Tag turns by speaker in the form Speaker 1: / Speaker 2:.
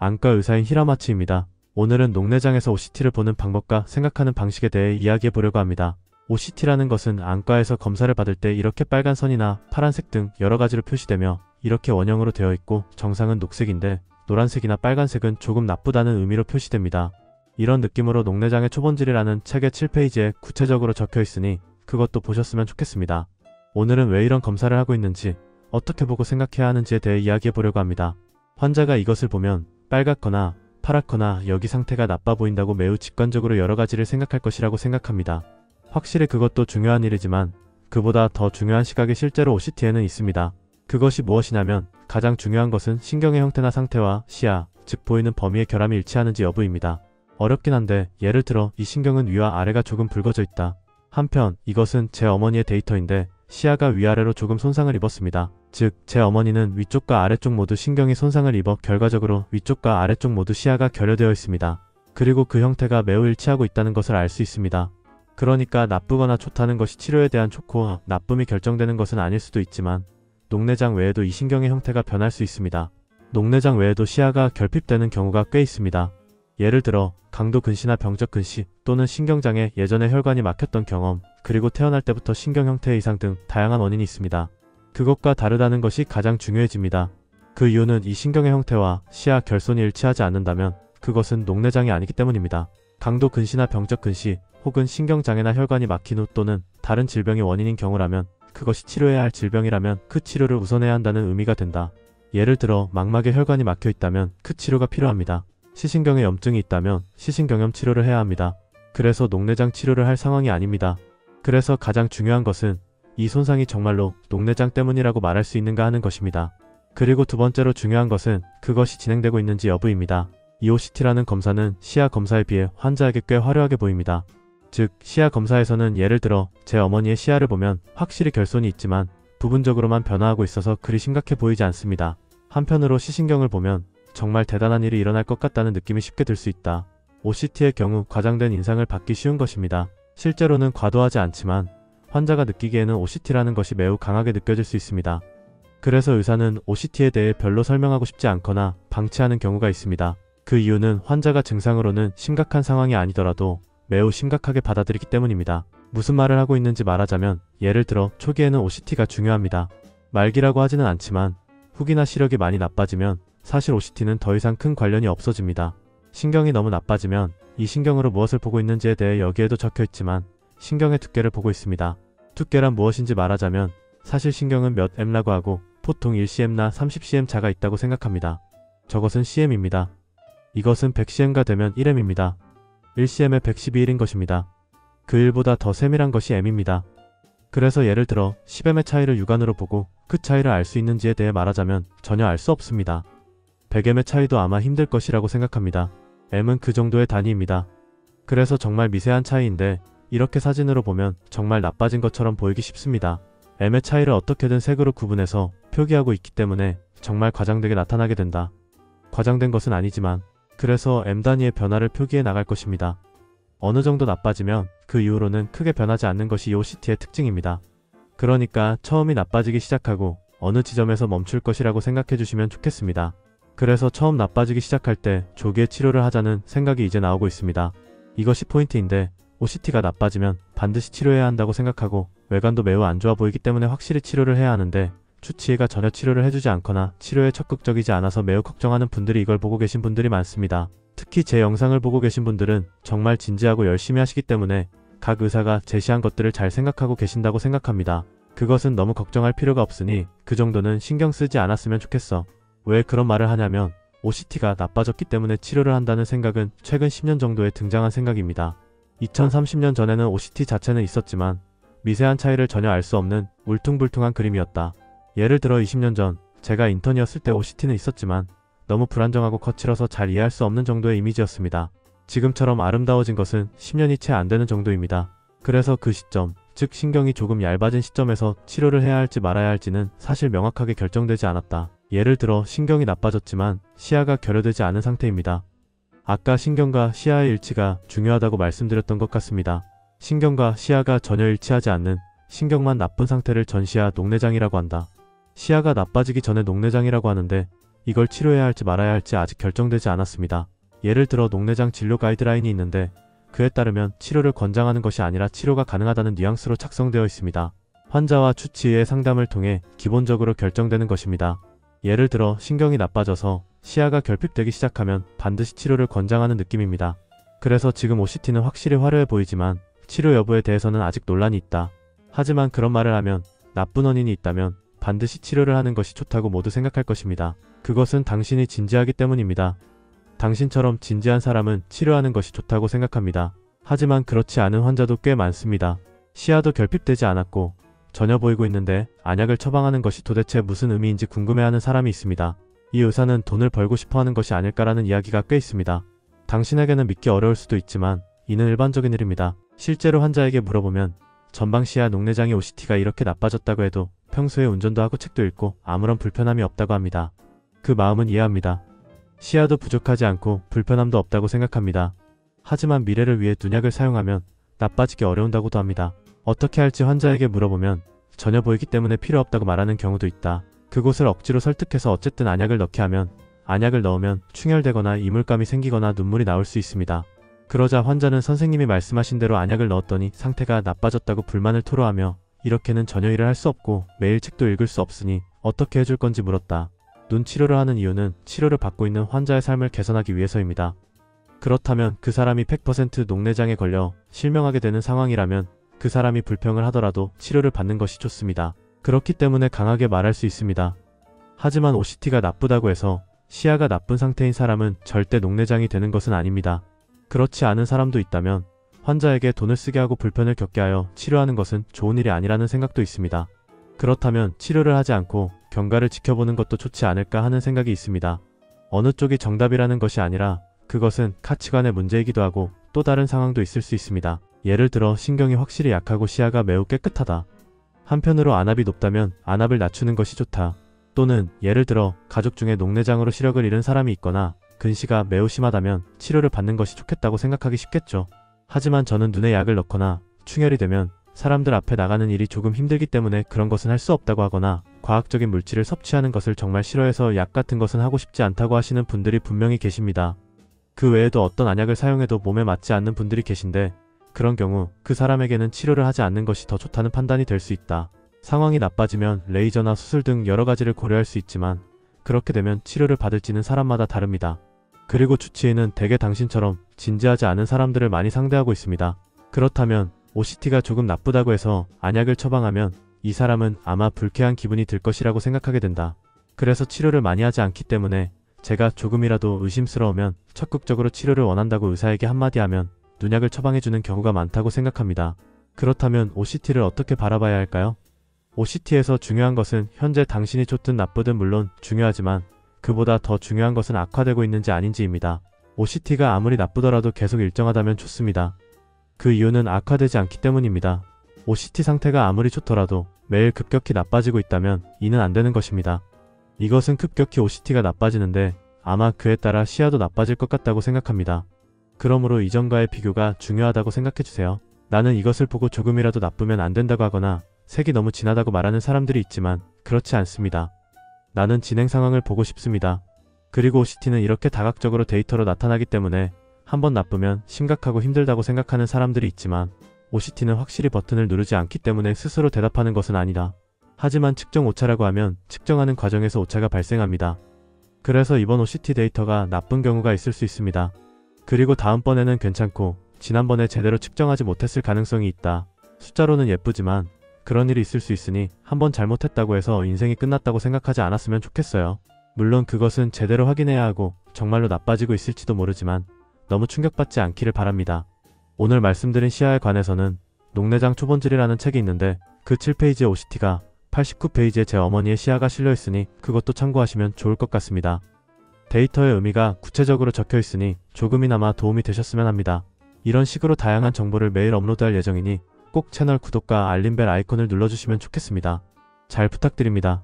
Speaker 1: 안과 의사인 히라마츠입니다. 오늘은 녹내장에서 OCT를 보는 방법과 생각하는 방식에 대해 이야기해 보려고 합니다. OCT라는 것은 안과에서 검사를 받을 때 이렇게 빨간 선이나 파란색 등 여러 가지로 표시되며 이렇게 원형으로 되어 있고 정상은 녹색인데 노란색이나 빨간색은 조금 나쁘다는 의미로 표시됩니다. 이런 느낌으로 녹내장의 초본질이라는 책의 7페이지에 구체적으로 적혀 있으니 그것도 보셨으면 좋겠습니다. 오늘은 왜 이런 검사를 하고 있는지, 어떻게 보고 생각해야 하는지에 대해 이야기해 보려고 합니다. 환자가 이것을 보면 빨갛거나 파랗거나 여기 상태가 나빠 보인다고 매우 직관적으로 여러 가지를 생각할 것이라고 생각합니다. 확실히 그것도 중요한 일이지만 그보다 더 중요한 시각이 실제로 OCT에는 있습니다. 그것이 무엇이냐면 가장 중요한 것은 신경의 형태나 상태와 시야, 즉 보이는 범위의 결함이 일치하는지 여부입니다. 어렵긴 한데 예를 들어 이 신경은 위와 아래가 조금 붉어져 있다. 한편 이것은 제 어머니의 데이터인데 시야가 위아래로 조금 손상을 입었습니다. 즉 제 어머니는 위쪽과 아래쪽 모두 신경이 손상을 입어 결과적으로 위쪽과 아래쪽 모두 시야가 결여되어 있습니다. 그리고 그 형태가 매우 일치하고 있다는 것을 알 수 있습니다. 그러니까 나쁘거나 좋다는 것이 치료에 대한 좋고 나쁨이 결정되는 것은 아닐 수도 있지만 녹내장 외에도 이 신경의 형태가 변할 수 있습니다. 녹내장 외에도 시야가 결핍되는 경우가 꽤 있습니다. 예를 들어 강도 근시나 병적 근시 또는 신경장애, 예전에 혈관이 막혔던 경험, 그리고 태어날 때부터 신경 형태의 이상 등 다양한 원인이 있습니다. 그것과 다르다는 것이 가장 중요해집니다. 그 이유는 이 신경의 형태와 시야 결손이 일치하지 않는다면 그것은 녹내장이 아니기 때문입니다. 강도 근시나 병적 근시 혹은 신경장애나 혈관이 막힌 후 또는 다른 질병이 원인인 경우라면 그것이 치료해야 할 질병이라면 그 치료를 우선해야 한다는 의미가 된다. 예를 들어 망막에 혈관이 막혀 있다면 그 치료가 필요합니다. 시신경에 염증이 있다면 시신경염 치료를 해야 합니다. 그래서 녹내장 치료를 할 상황이 아닙니다. 그래서 가장 중요한 것은 이 손상이 정말로 녹내장 때문이라고 말할 수 있는가 하는 것입니다. 그리고 두 번째로 중요한 것은 그것이 진행되고 있는지 여부입니다. 이 OCT라는 검사는 시야 검사에 비해 환자에게 꽤 화려하게 보입니다. 즉 시야 검사에서는 예를 들어 제 어머니의 시야를 보면 확실히 결손이 있지만 부분적으로만 변화하고 있어서 그리 심각해 보이지 않습니다. 한편으로 시신경을 보면 정말 대단한 일이 일어날 것 같다는 느낌이 쉽게 들 수 있다. OCT의 경우 과장된 인상을 받기 쉬운 것입니다. 실제로는 과도하지 않지만 환자가 느끼기에는 OCT라는 것이 매우 강하게 느껴질 수 있습니다. 그래서 의사는 OCT에 대해 별로 설명하고 싶지 않거나 방치하는 경우가 있습니다. 그 이유는 환자가 증상으로는 심각한 상황이 아니더라도 매우 심각하게 받아들이기 때문입니다. 무슨 말을 하고 있는지 말하자면 예를 들어 초기에는 OCT가 중요합니다. 말기라고 하지는 않지만 후기나 시력이 많이 나빠지면 사실 OCT는 더 이상 큰 관련이 없어집니다. 신경이 너무 나빠지면 이 신경으로 무엇을 보고 있는지에 대해 여기에도 적혀 있지만 신경의 두께를 보고 있습니다. 두께란 무엇인지 말하자면 사실 신경은 몇 M라고 하고 보통 1cm나 30cm 자가 있다고 생각합니다. 저것은 cm입니다. 이것은 100cm가 되면 1M입니다. 1cm에 112일인 것입니다. 그 1보다 더 세밀한 것이 M입니다. 그래서 예를 들어 10M의 차이를 육안으로 보고 그 차이를 알 수 있는지에 대해 말하자면 전혀 알 수 없습니다. 100M의 차이도 아마 힘들 것이라고 생각합니다. M은 그 정도의 단위입니다. 그래서 정말 미세한 차이인데 이렇게 사진으로 보면 정말 나빠진 것처럼 보이기 쉽습니다. M의 차이를 어떻게든 색으로 구분해서 표기하고 있기 때문에 정말 과장되게 나타나게 된다. 과장된 것은 아니지만 그래서 M 단위의 변화를 표기해 나갈 것입니다. 어느 정도 나빠지면 그 이후로는 크게 변하지 않는 것이 이 OCT의 특징입니다. 그러니까 처음이 나빠지기 시작하고 어느 지점에서 멈출 것이라고 생각해 주시면 좋겠습니다. 그래서 처음 나빠지기 시작할 때 조기에 치료를 하자는 생각이 이제 나오고 있습니다. 이것이 포인트인데 OCT가 나빠지면 반드시 치료해야 한다고 생각하고 외관도 매우 안 좋아 보이기 때문에 확실히 치료를 해야 하는데 추치의가 전혀 치료를 해주지 않거나 치료에 적극적이지 않아서 매우 걱정하는 분들이 이걸 보고 계신 분들이 많습니다. 특히 제 영상을 보고 계신 분들은 정말 진지하고 열심히 하시기 때문에 각 의사가 제시한 것들을 잘 생각하고 계신다고 생각합니다. 그것은 너무 걱정할 필요가 없으니 그 정도는 신경 쓰지 않았으면 좋겠어. 왜 그런 말을 하냐면 OCT가 나빠졌기 때문에 치료를 한다는 생각은 최근 10년 정도에 등장한 생각입니다. 2030년 전에는 OCT 자체는 있었지만 미세한 차이를 전혀 알 수 없는 울퉁불퉁한 그림이었다. 예를 들어 20년 전 제가 인턴이었을 때 OCT는 있었지만 너무 불안정하고 거칠어서 잘 이해할 수 없는 정도의 이미지였습니다. 지금처럼 아름다워진 것은 10년이 채 안 되는 정도입니다. 그래서 그 시점, 즉 신경이 조금 얇아진 시점에서 치료를 해야 할지 말아야 할지는 사실 명확하게 결정되지 않았다. 예를 들어 신경이 나빠졌지만 시야가 결여되지 않은 상태입니다. 아까 신경과 시야의 일치가 중요하다고 말씀드렸던 것 같습니다. 신경과 시야가 전혀 일치하지 않는 신경만 나쁜 상태를 전시야 녹내장이라고 한다. 시야가 나빠지기 전에 녹내장이라고 하는데 이걸 치료해야 할지 말아야 할지 아직 결정되지 않았습니다. 예를 들어 녹내장 진료 가이드라인이 있는데 그에 따르면 치료를 권장하는 것이 아니라 치료가 가능하다는 뉘앙스로 작성되어 있습니다. 환자와 주치의의 상담을 통해 기본적으로 결정되는 것입니다. 예를 들어 신경이 나빠져서 시야가 결핍되기 시작하면 반드시 치료를 권장하는 느낌입니다. 그래서 지금 OCT는 확실히 화려해 보이지만 치료 여부에 대해서는 아직 논란이 있다. 하지만 그런 말을 하면 나쁜 원인이 있다면 반드시 치료를 하는 것이 좋다고 모두 생각할 것입니다. 그것은 당신이 진지하기 때문입니다. 당신처럼 진지한 사람은 치료하는 것이 좋다고 생각합니다. 하지만 그렇지 않은 환자도 꽤 많습니다. 시야도 결핍되지 않았고 전혀 보이고 있는데 안약을 처방하는 것이 도대체 무슨 의미인지 궁금해하는 사람이 있습니다. 이 의사는 돈을 벌고 싶어하는 것이 아닐까라는 이야기가 꽤 있습니다. 당신에게는 믿기 어려울 수도 있지만 이는 일반적인 일입니다. 실제로 환자에게 물어보면 전방시야 녹내장의 OCT가 이렇게 나빠졌다고 해도 평소에 운전도 하고 책도 읽고 아무런 불편함이 없다고 합니다. 그 마음은 이해합니다. 시야도 부족하지 않고 불편함도 없다고 생각합니다. 하지만 미래를 위해 눈약을 사용하면 나빠지기 어려운다고도 합니다. 어떻게 할지 환자에게 물어보면 전혀 보이기 때문에 필요 없다고 말하는 경우도 있다. 그곳을 억지로 설득해서 어쨌든 안약을 넣게 하면 안약을 넣으면 충혈되거나 이물감이 생기거나 눈물이 나올 수 있습니다. 그러자 환자는 선생님이 말씀하신 대로 안약을 넣었더니 상태가 나빠졌다고 불만을 토로하며 이렇게는 전혀 일을 할 수 없고 매일 책도 읽을 수 없으니 어떻게 해줄 건지 물었다. 눈 치료를 하는 이유는 치료를 받고 있는 환자의 삶을 개선하기 위해서입니다. 그렇다면 그 사람이 100% 녹내장에 걸려 실명하게 되는 상황이라면 그 사람이 불평을 하더라도 치료를 받는 것이 좋습니다. 그렇기 때문에 강하게 말할 수 있습니다. 하지만 OCT가 나쁘다고 해서 시야가 나쁜 상태인 사람은 절대 녹내장이 되는 것은 아닙니다. 그렇지 않은 사람도 있다면 환자에게 돈을 쓰게 하고 불편을 겪게 하여 치료하는 것은 좋은 일이 아니라는 생각도 있습니다. 그렇다면 치료를 하지 않고 경과를 지켜보는 것도 좋지 않을까 하는 생각이 있습니다. 어느 쪽이 정답이라는 것이 아니라 그것은 가치관의 문제이기도 하고 또 다른 상황도 있을 수 있습니다. 예를 들어 신경이 확실히 약하고 시야가 매우 깨끗하다. 한편으로 안압이 높다면 안압을 낮추는 것이 좋다. 또는 예를 들어 가족 중에 녹내장으로 시력을 잃은 사람이 있거나 근시가 매우 심하다면 치료를 받는 것이 좋겠다고 생각하기 쉽겠죠. 하지만 저는 눈에 약을 넣거나 충혈이 되면 사람들 앞에 나가는 일이 조금 힘들기 때문에 그런 것은 할 수 없다고 하거나 과학적인 물질을 섭취하는 것을 정말 싫어해서 약 같은 것은 하고 싶지 않다고 하시는 분들이 분명히 계십니다. 그 외에도 어떤 안약을 사용해도 몸에 맞지 않는 분들이 계신데 그런 경우 그 사람에게는 치료를 하지 않는 것이 더 좋다는 판단이 될 수 있다. 상황이 나빠지면 레이저나 수술 등 여러 가지를 고려할 수 있지만 그렇게 되면 치료를 받을지는 사람마다 다릅니다. 그리고 주치의는 대개 당신처럼 진지하지 않은 사람들을 많이 상대하고 있습니다. 그렇다면 OCT가 조금 나쁘다고 해서 안약을 처방하면 이 사람은 아마 불쾌한 기분이 들 것이라고 생각하게 된다. 그래서 치료를 많이 하지 않기 때문에 제가 조금이라도 의심스러우면 적극적으로 치료를 원한다고 의사에게 한마디 하면 눈약을 처방해주는 경우가 많다고 생각합니다. 그렇다면 OCT를 어떻게 바라봐야 할까요? OCT에서 중요한 것은 현재 당신이 좋든 나쁘든 물론 중요하지만 그보다 더 중요한 것은 악화되고 있는지 아닌지입니다. OCT가 아무리 나쁘더라도 계속 일정하다면 좋습니다. 그 이유는 악화되지 않기 때문입니다. OCT 상태가 아무리 좋더라도 매일 급격히 나빠지고 있다면 이는 안 되는 것입니다. 이것은 급격히 OCT가 나빠지는데 아마 그에 따라 시야도 나빠질 것 같다고 생각합니다. 그러므로 이전과의 비교가 중요하다고 생각해주세요. 나는 이것을 보고 조금이라도 나쁘면 안 된다고 하거나 색이 너무 진하다고 말하는 사람들이 있지만 그렇지 않습니다. 나는 진행 상황을 보고 싶습니다. 그리고 OCT는 이렇게 다각적으로 데이터로 나타나기 때문에 한번 나쁘면 심각하고 힘들다고 생각하는 사람들이 있지만 OCT는 확실히 버튼을 누르지 않기 때문에 스스로 대답하는 것은 아니다. 하지만 측정 오차라고 하면 측정하는 과정에서 오차가 발생합니다. 그래서 이번 OCT 데이터가 나쁜 경우가 있을 수 있습니다. 그리고 다음번에는 괜찮고 지난번에 제대로 측정하지 못했을 가능성이 있다. 숫자로는 예쁘지만 그런 일이 있을 수 있으니 한번 잘못했다고 해서 인생이 끝났다고 생각하지 않았으면 좋겠어요. 물론 그것은 제대로 확인해야 하고 정말로 나빠지고 있을지도 모르지만 너무 충격받지 않기를 바랍니다. 오늘 말씀드린 시야에 관해서는 녹내장 초본질이라는 책이 있는데 그 7페이지의 OCT가 89페이지에 제 어머니의 시야가 실려있으니 그것도 참고하시면 좋을 것 같습니다. 데이터의 의미가 구체적으로 적혀 있으니 조금이나마 도움이 되셨으면 합니다. 이런 식으로 다양한 정보를 매일 업로드할 예정이니 꼭 채널 구독과 알림벨 아이콘을 눌러주시면 좋겠습니다. 잘 부탁드립니다.